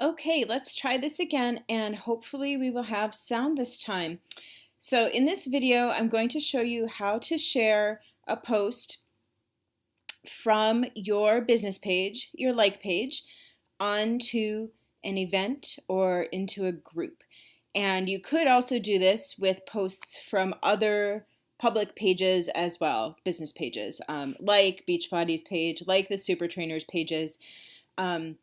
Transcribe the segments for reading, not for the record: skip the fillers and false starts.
Okay, let's try this again and hopefully we will have sound this time. So in this video, I'm going to show you how to share a post from your business page, your like page, onto an event or into a group. And you could also do this with posts from other public pages as well, business pages, like Beachbody's page, like the Super Trainers pages. Um,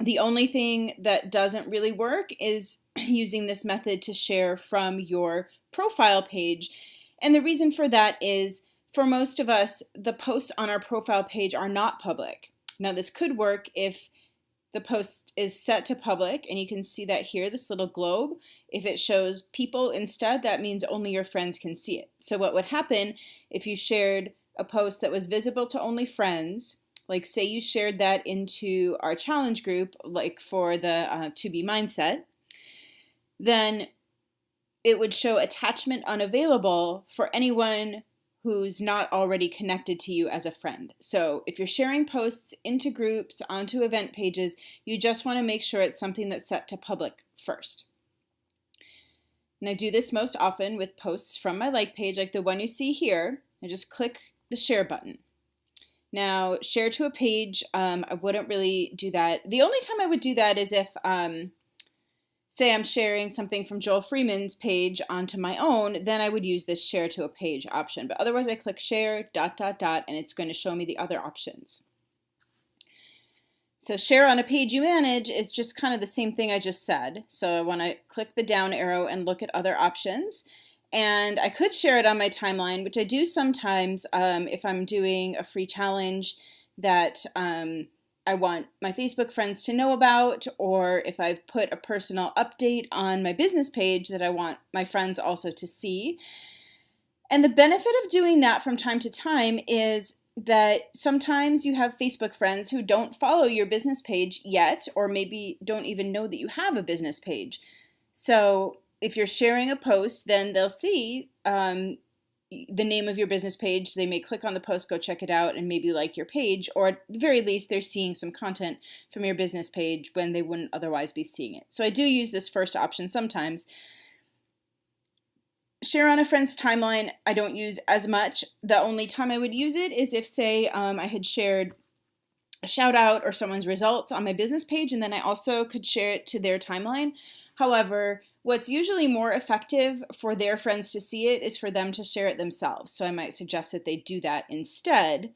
The only thing that doesn't really work is using this method to share from your profile page. And the reason for that is for most of us, the posts on our profile page are not public. Now, this could work if the post is set to public, and you can see that here, this little globe. If it shows people instead, that means only your friends can see it. So what would happen if you shared a post that was visible to only friends, like say you shared that into our challenge group, like for the To Be Mindset, then it would show attachment unavailable for anyone who's not already connected to you as a friend. So if you're sharing posts into groups, onto event pages, you just want to make sure it's something that's set to public first. And I do this most often with posts from my like page, like the one you see here. I just click the share button. Now, share to a page, I wouldn't really do that. The only time I would do that is if say I'm sharing something from Joel Freeman's page onto my own, then I would use this share to a page option. But otherwise I click share, ... and it's going to show me the other options. So share on a page you manage is just kind of the same thing I just said. So I want to click the down arrow and look at other options. And I could share it on my timeline, which I do sometimes if I'm doing a free challenge that I want my Facebook friends to know about, or if I've put a personal update on my business page that I want my friends also to see. And the benefit of doing that from time to time is that sometimes you have Facebook friends who don't follow your business page yet, or maybe don't even know that you have a business page. So if you're sharing a post, then they'll see the name of your business page. They may click on the post, go check it out, and maybe like your page, or at the very least, they're seeing some content from your business page when they wouldn't otherwise be seeing it. So I do use this first option sometimes. Share on a friend's timeline, I don't use as much. The only time I would use it is if, say, I had shared a shout out or someone's results on my business page, and then I also could share it to their timeline. However, what's usually more effective for their friends to see it is for them to share it themselves. So I might suggest that they do that instead.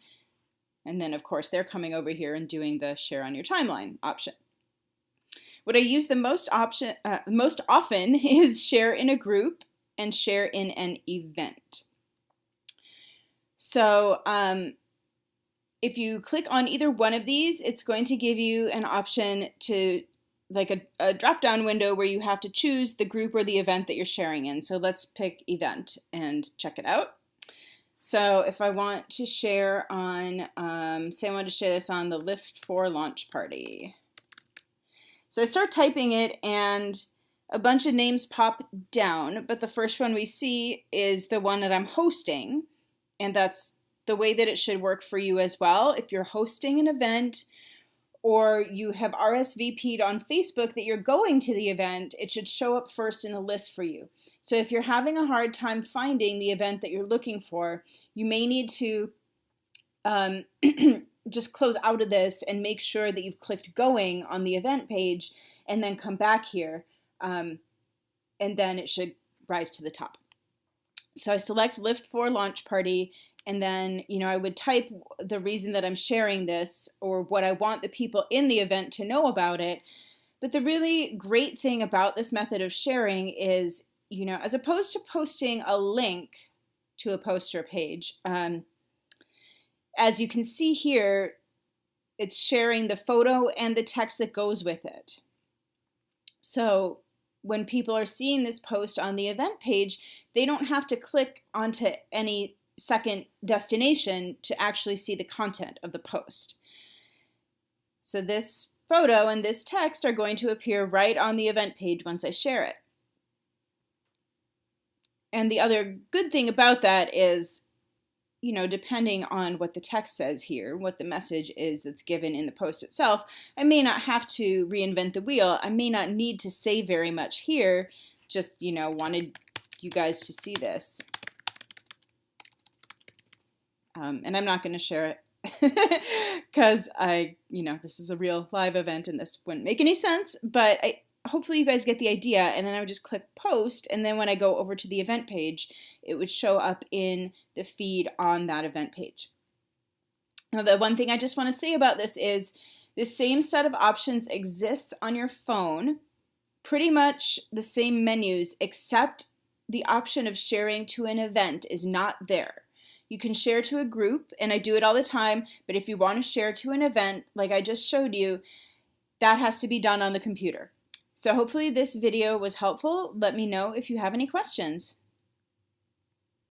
And then, of course, they're coming over here and doing the share on your timeline option. What I use the most often is share in a group and share in an event. So if you click on either one of these, it's going to give you an option to like a drop-down window where you have to choose the group or the event that you're sharing in. So let's pick event and check it out. So if I want to share on, say I want to share this on the Lift 4 launch party. So I start typing it and a bunch of names pop down, but the first one we see is the one that I'm hosting, and that's the way that it should work for you as well. If you're hosting an event or you have RSVP'd on Facebook that you're going to the event, it should show up first in the list for you. So if you're having a hard time finding the event that you're looking for, you may need to just close out of this and make sure that you've clicked going on the event page and then come back here. And then it should rise to the top. So I select Lift 4 launch party, and then, I would type the reason that I'm sharing this or what I want the people in the event to know about it. But the really great thing about this method of sharing is, as opposed to posting a link to a poster page, as you can see here, it's sharing the photo and the text that goes with it. So when people are seeing this post on the event page, they don't have to click onto any second destination to actually see the content of the post. So this photo and this text are going to appear right on the event page once I share it. And the other good thing about that is depending on what the text says here, what the message is that's given in the post itself, I may not have to reinvent the wheel. I may not need to say very much here, just, wanted you guys to see this. And I'm not going to share it because this is a real live event and this wouldn't make any sense, but hopefully you guys get the idea. And then I would just click post, and then when I go over to the event page, it would show up in the feed on that event page. Now, the one thing I just want to say about this is the same set of options exists on your phone, pretty much the same menus, except the option of sharing to an event is not there. You can share to a group, and I do it all the time, but if you want to share to an event, like I just showed you, that has to be done on the computer. So hopefully this video was helpful. Let me know if you have any questions.